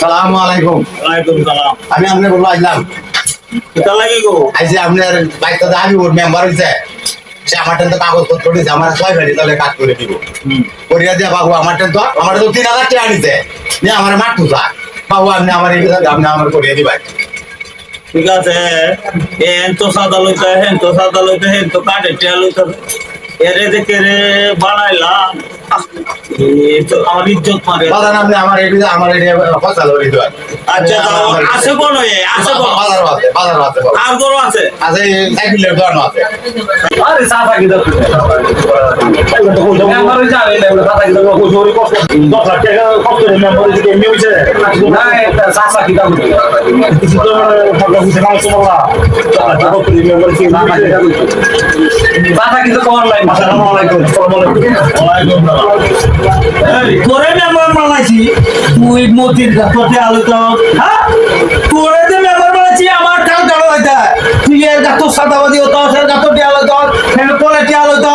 সালামু আলাইকুম। ওয়ালাইকুম সালাম। আমি আপনি বলবো আসলাম কোথা লাগি গো? আইসি আপনার বাইকটা আমি ওর মেম্বার হয়েছে সে আমার তো কাগজ পত্র দিয়েছে আমার 6 গাড়ি তাহলে কাজ করে দিব করিয়া দিয়া বাবু আমার তো 3,000 টাকা আনিছে নিয়ে আমার মাঠু যা বাবু আপনি আমার এই আপনি আমার করিয়া দিবেন। ঠিক আছে, হেন তো সাদা লইতে হেন তো কাটে টিয়া লইতে এরে দেখে রে বাড়াইলাম। আমার ইজ্জত মারে। বাজার আপনি আমার এই ফসল হয়ে দিবেন। আচ্ছা যাও, আছে কোন আছে কোন বাজার আছে আর গরু আছে আছে এই সাইকেলের দোকান আছে। আরে সাফা কি দাও মেম্বার জানে না ওটা সাফা কি দাও কো জোরি কষ্ট 10 লাখ টাকা কষ্ট করে মেম্বার যে এমনি হইছে না এটা সাফা কি দাও কিছু তো টাকা বুঝে না সমলা টাকা কত করে মেম্বার কি না সাফা কি তো কোন লাইন আসসালামু আলাইকুম ওয়ালাইকুম সালাম। তোরে মেম্বার বানাইছি তুই মতির গাছতে আলোচনা হ্যাঁ তোরে যে মেম্বার বানাইছি আমার কাল জানো হইতা তুই এর গাছ সাদাবাদি হতো এর গাছ টিয়া লইতো এর পরে টিয়া লইতো